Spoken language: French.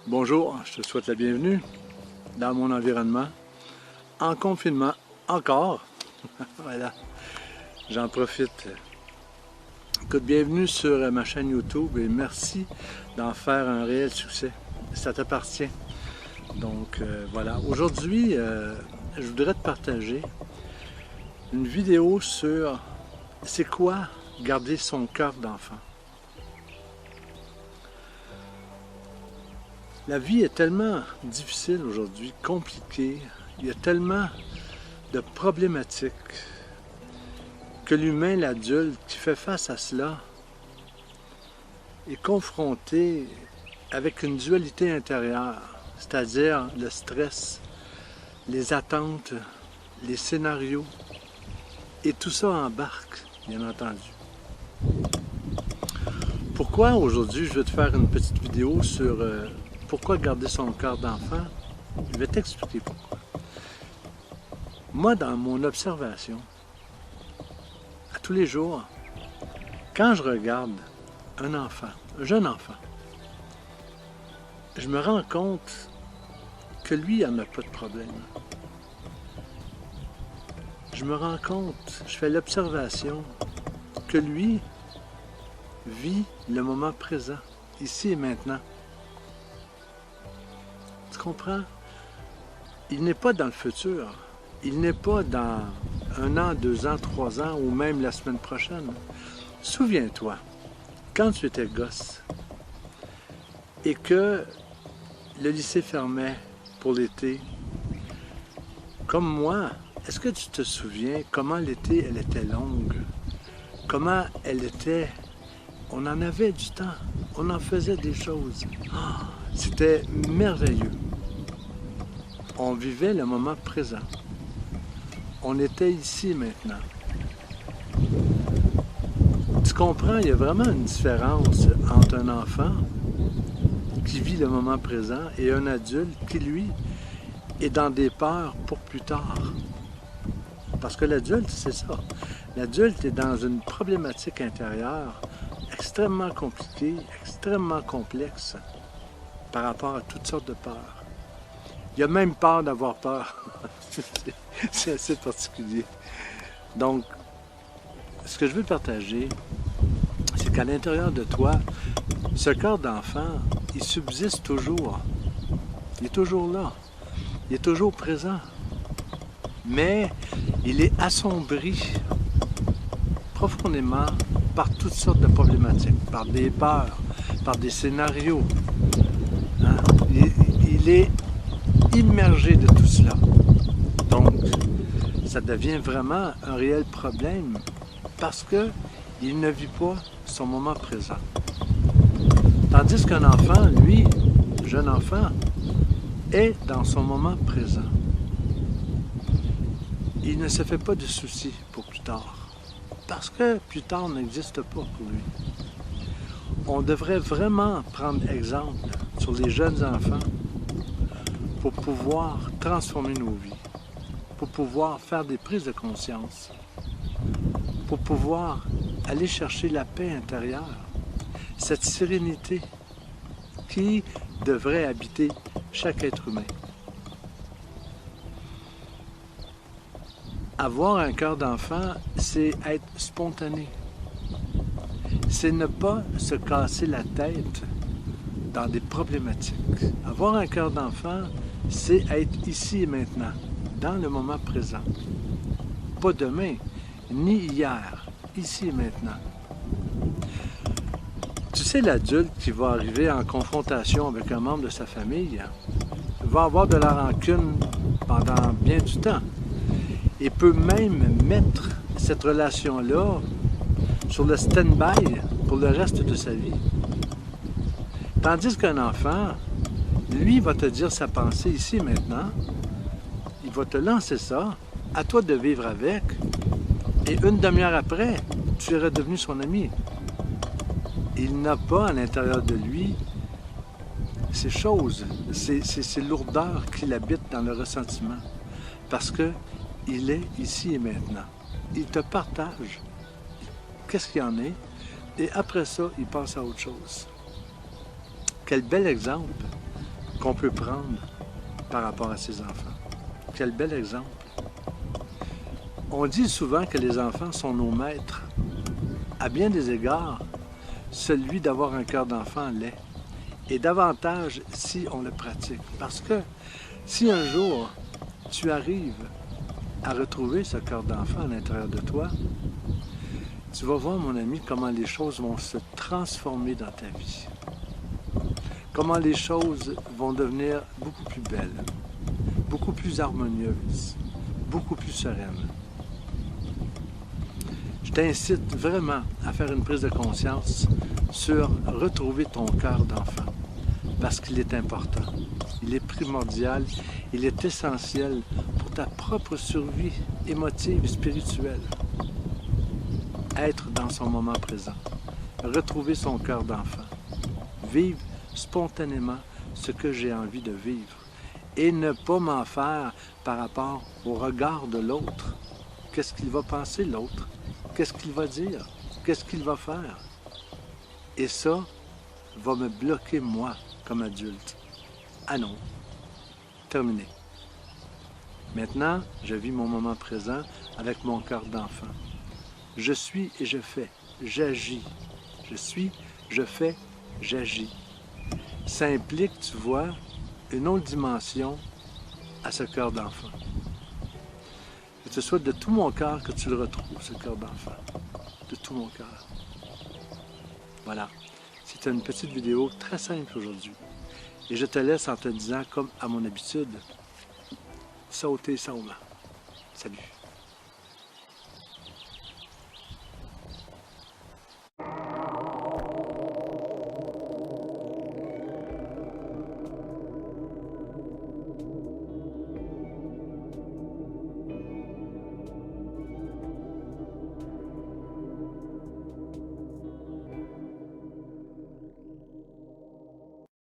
Bonjour, je te souhaite la bienvenue dans mon environnement, en confinement encore. Voilà, j'en profite. Écoute, bienvenue sur ma chaîne YouTube et merci d'en faire un réel succès. Ça t'appartient. Donc voilà, aujourd'hui, je voudrais te partager une vidéo sur c'est quoi garder son cœur d'enfant. La vie est tellement difficile aujourd'hui, compliquée, il y a tellement de problématiques que l'humain, l'adulte qui fait face à cela est confronté avec une dualité intérieure, c'est-à-dire le stress, les attentes, les scénarios, et tout ça embarque, bien entendu. Pourquoi aujourd'hui je vais te faire une petite vidéo sur pourquoi garder son cœur d'enfant? Je vais t'expliquer pourquoi. Moi, dans mon observation, à tous les jours, quand je regarde un enfant, un jeune enfant, je me rends compte que lui, il n'en a pas de problème. Je me rends compte, je fais l'observation que lui vit le moment présent, ici et maintenant. Tu comprends? Il n'est pas dans le futur. Il n'est pas dans 1 an, 2 ans, 3 ans ou même la semaine prochaine. Souviens-toi, quand tu étais gosse et que le lycée fermait pour l'été, comme moi, est-ce que tu te souviens comment l'été, elle était longue? Comment elle était... On en avait du temps. On en faisait des choses. Oh, c'était merveilleux. On vivait le moment présent. On était ici maintenant. Tu comprends, il y a vraiment une différence entre un enfant qui vit le moment présent et un adulte qui, lui, est dans des peurs pour plus tard. Parce que l'adulte, c'est ça. L'adulte est dans une problématique intérieure extrêmement compliquée, extrêmement complexe par rapport à toutes sortes de peurs. Il y a même peur d'avoir peur. C'est assez particulier. Donc, ce que je veux partager, c'est qu'à l'intérieur de toi, ce cœur d'enfant, il subsiste toujours. Il est toujours là. Il est toujours présent. Mais il est assombri profondément par toutes sortes de problématiques, par des peurs, par des scénarios. Hein? Il est immergé de tout cela. Donc, ça devient vraiment un réel problème parce qu'il ne vit pas son moment présent. Tandis qu'un enfant, lui, jeune enfant, est dans son moment présent. Il ne se fait pas de soucis pour plus tard. Parce que plus tard n'existe pas pour lui. On devrait vraiment prendre exemple sur les jeunes enfants pour pouvoir transformer nos vies, pour pouvoir faire des prises de conscience, pour pouvoir aller chercher la paix intérieure, cette sérénité qui devrait habiter chaque être humain. Avoir un cœur d'enfant, c'est être spontané. C'est ne pas se casser la tête dans des problématiques. Avoir un cœur d'enfant, c'est être ici et maintenant, dans le moment présent. Pas demain, ni hier, ici et maintenant. Tu sais, l'adulte qui va arriver en confrontation avec un membre de sa famille va avoir de la rancune pendant bien du temps. Et peut même mettre cette relation-là sur le stand-by pour le reste de sa vie. Tandis qu'un enfant, lui, va te dire sa pensée ici et maintenant, il va te lancer ça, à toi de vivre avec, et une demi-heure après, tu es redevenu son ami. Il n'a pas à l'intérieur de lui ces choses, ces lourdeurs qui l'habitent dans le ressentiment. Parce que il est ici et maintenant. Il te partage qu'est-ce qu'il y en est, et après ça, il passe à autre chose. Quel bel exemple qu'on peut prendre par rapport à ses enfants. Quel bel exemple. On dit souvent que les enfants sont nos maîtres. À bien des égards, celui d'avoir un cœur d'enfant l'est. Et davantage si on le pratique. Parce que si un jour tu arrives à retrouver ce cœur d'enfant à l'intérieur de toi, tu vas voir, mon ami, comment les choses vont se transformer dans ta vie. Comment les choses vont devenir beaucoup plus belles, beaucoup plus harmonieuses, beaucoup plus sereines. Je t'incite vraiment à faire une prise de conscience sur retrouver ton cœur d'enfant, parce qu'il est important, il est primordial, il est essentiel pour ta propre survie émotive et spirituelle. Être dans son moment présent, retrouver son cœur d'enfant, vivre spontanément ce que j'ai envie de vivre et ne pas m'en faire par rapport au regard de l'autre. Qu'est-ce qu'il va penser l'autre? Qu'est-ce qu'il va dire? Qu'est-ce qu'il va faire? Et ça va me bloquer moi comme adulte. Ah non, terminé. Maintenant, je vis mon moment présent avec mon cœur d'enfant. Je suis et je fais, j'agis. Je suis, je fais, j'agis. Ça implique, tu vois, une autre dimension à ce cœur d'enfant. Je te souhaite de tout mon cœur que tu le retrouves, ce cœur d'enfant. De tout mon cœur. Voilà. C'était une petite vidéo très simple aujourd'hui. Et je te laisse en te disant, comme à mon habitude, sauter sans main. Salut.